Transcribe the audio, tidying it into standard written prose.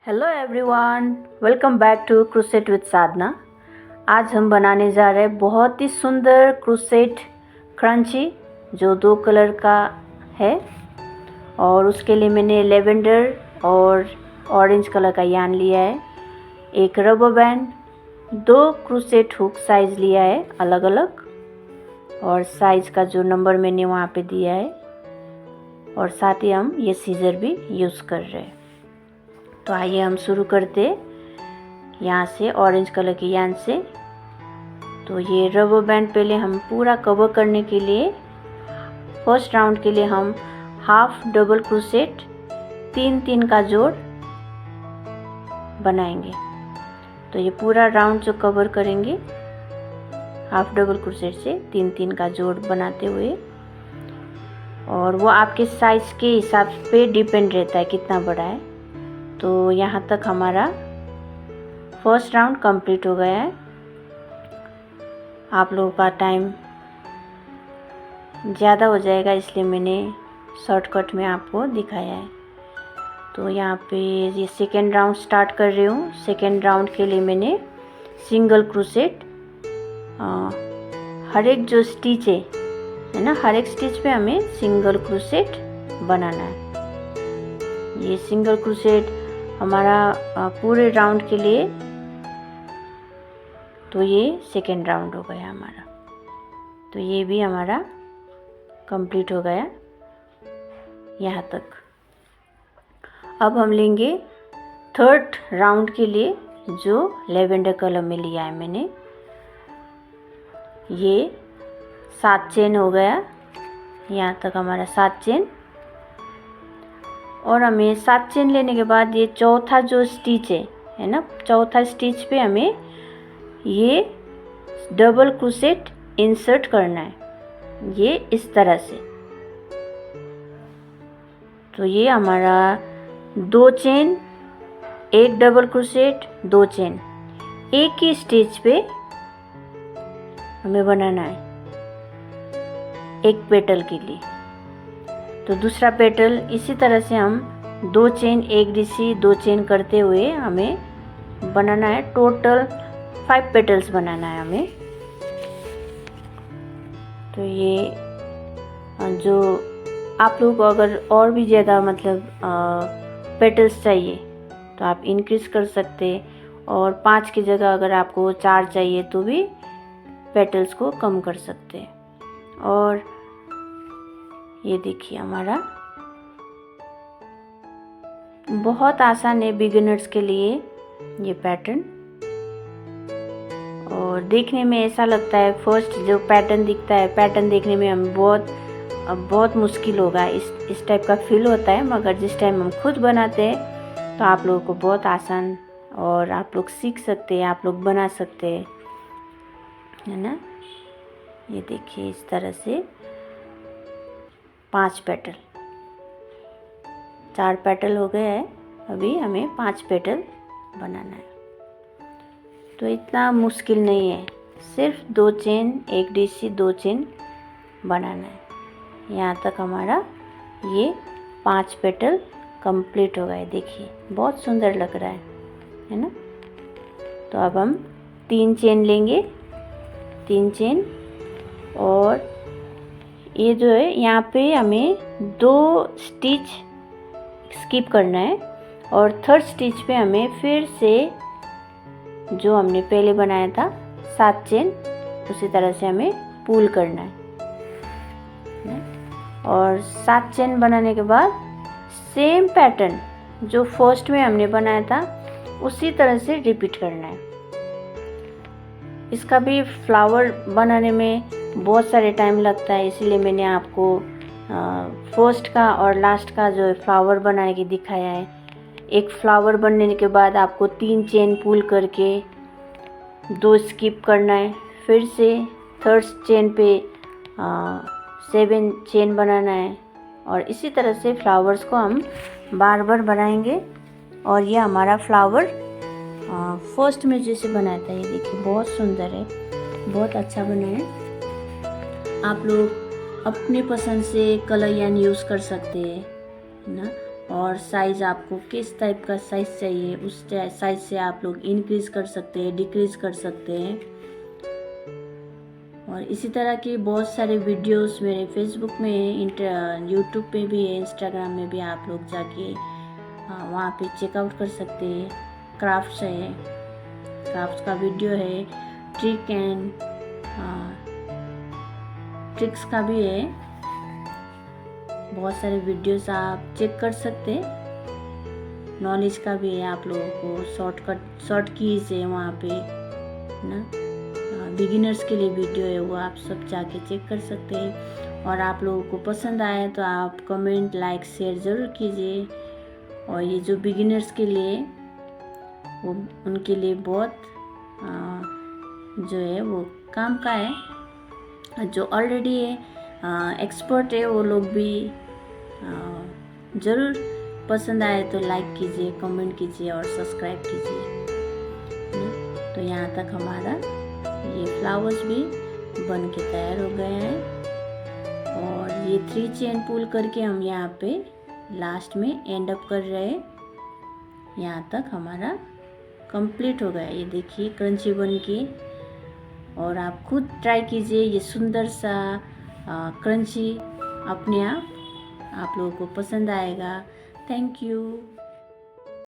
Hello everyone, welcome back to crochet with Sadhana. आज हम बनाने जा रहे हैं बहुत ही सुंदर क्रूसेट क्रंची जो 2 कलर का है। और उसके लिए मैंने लेवेंडर और ऑरेंज कलर का यार्न लिया है, एक rubber band, 2 crusade hook size लिया है अलग अलग, और साइज़ का जो नंबर मैंने वहाँ पे दिया है, और साथ ही हम ये सीज़र भी यूज़ कर रहे हैं। तो आइए हम शुरू करते यहाँ से ऑरेंज कलर के यार्न से। तो ये रबर बैंड पहले हम पूरा कवर करने के लिए फर्स्ट राउंड के लिए हम हाफ डबल क्रोशेट 3-3 का जोड़ बनाएंगे। तो ये पूरा राउंड जो कवर करेंगे हाफ डबल क्रोशेट से 3-3 का जोड़ बनाते हुए, और वो आपके साइज़ के हिसाब पे डिपेंड रहता है कितना बड़ा है। तो यहाँ तक हमारा फर्स्ट राउंड कंप्लीट हो गया है। आप लोगों का टाइम ज़्यादा हो जाएगा इसलिए मैंने शॉर्टकट में आपको दिखाया है। तो यहाँ पे ये सेकेंड राउंड स्टार्ट कर रही हूँ। सेकेंड राउंड के लिए मैंने सिंगल क्रोशेट हर एक जो स्टिच है ना, हर एक स्टिच पे हमें सिंगल क्रोशेट बनाना है। ये सिंगल क्रोशेट हमारा पूरे राउंड के लिए, तो ये सेकेंड राउंड हो गया हमारा। तो ये भी हमारा कंप्लीट हो गया यहाँ तक। अब हम लेंगे थर्ड राउंड के लिए जो लेवेंडर कलर में लिया है मैंने। ये 7 चेन हो गया, यहाँ तक हमारा 7 चेन। और हमें 7 चेन लेने के बाद ये चौथा जो स्टिच है ना, चौथा स्टिच पे हमें ये डबल क्रोशेट इंसर्ट करना है, ये इस तरह से। तो ये हमारा 2 चेन, एक डबल क्रोशेट, 2 चेन, एक ही स्टिच पे हमें बनाना है एक पेटल के लिए। तो दूसरा पेटल इसी तरह से हम 2 चेन, एक डीसी, 2 चेन करते हुए हमें बनाना है। टोटल 5 पेटल्स बनाना है हमें। तो ये जो आप लोग अगर और भी ज़्यादा मतलब पेटल्स चाहिए तो आप इंक्रीज कर सकते, और 5 की जगह अगर आपको 4 चाहिए तो भी पेटल्स को कम कर सकते। और ये देखिए हमारा बहुत आसान है बिगिनर्स के लिए ये पैटर्न। और देखने में ऐसा लगता है, फर्स्ट जो पैटर्न दिखता है, पैटर्न देखने में हम बहुत मुश्किल होगा इस टाइप का फील होता है, मगर जिस टाइम हम खुद बनाते हैं तो आप लोगों को बहुत आसान, और आप लोग सीख सकते हैं, आप लोग बना सकते हैं, है ना। ये देखिए इस तरह से 5 पेटल, 4 पेटल हो गए हैं, अभी हमें 5 पेटल बनाना है। तो इतना मुश्किल नहीं है, सिर्फ 2 चेन, एक डीसी, 2 चेन बनाना है। यहाँ तक हमारा ये 5 पेटल कंप्लीट हो गए। देखिए बहुत सुंदर लग रहा है ना। तो अब हम 3 चेन लेंगे, 3 चेन, और ये जो है यहाँ पे हमें 2 स्टिच स्किप करना है, और थर्ड स्टिच पे हमें फिर से जो हमने पहले बनाया था 7 चेन उसी तरह से हमें पुल करना है। और 7 चेन बनाने के बाद सेम पैटर्न जो फर्स्ट में हमने बनाया था उसी तरह से रिपीट करना है। इसका भी फ्लावर बनाने में बहुत सारे टाइम लगता है, इसीलिए मैंने आपको फर्स्ट का और लास्ट का जो फ्लावर बनाने की दिखाया है। एक फ्लावर बनने के बाद आपको 3 चेन पुल करके 2 स्किप करना है, फिर से थर्ड चेन पे 7 चेन बनाना है, और इसी तरह से फ्लावर्स को हम बार बार बनाएंगे। और ये हमारा फ्लावर फर्स्ट में जैसे बनाया था, ये देखिए बहुत सुंदर है, बहुत अच्छा बना है। आप लोग अपनी पसंद से कलर यार्न यूज़ कर सकते हैं ना। और साइज़ आपको किस टाइप का साइज़ चाहिए उस साइज़ से आप लोग इंक्रीज़ कर सकते हैं, डिक्रीज़ कर सकते हैं। और इसी तरह की बहुत सारे वीडियोस मेरे फेसबुक में है, यूट्यूब पे भी है, इंस्टाग्राम में भी आप लोग जाके वहाँ पे चेकआउट कर सकते हैं। क्राफ्ट्स है, क्राफ्ट्स का वीडियो है, ट्रिक्स का भी है, बहुत सारे वीडियोस आप चेक कर सकते हैं। नॉलेज का भी है, आप लोगों को शॉर्ट कीज है वहाँ पे ना, बिगिनर्स के लिए वीडियो है, वो आप सब जाके चेक कर सकते हैं। और आप लोगों को पसंद आए तो आप कमेंट, लाइक, शेयर ज़रूर कीजिए। और ये जो बिगिनर्स के लिए वो उनके लिए बहुत जो है वो काम का है। जो ऑलरेडी एक्सपर्ट है वो लोग भी ज़रूर पसंद आए तो लाइक कीजिए, कमेंट कीजिए और सब्सक्राइब कीजिए। तो यहाँ तक हमारा ये फ्लावर्स भी बन के तैयार हो गए हैं। और ये 3 चेन पुल करके हम यहाँ पे लास्ट में एंड अप कर रहे हैं। यहाँ तक हमारा कंप्लीट हो गया। ये देखिए क्रंची बन के। और आप खुद ट्राई कीजिए, ये सुंदर सा क्रंची अपने आप लोगों को पसंद आएगा। Thank you.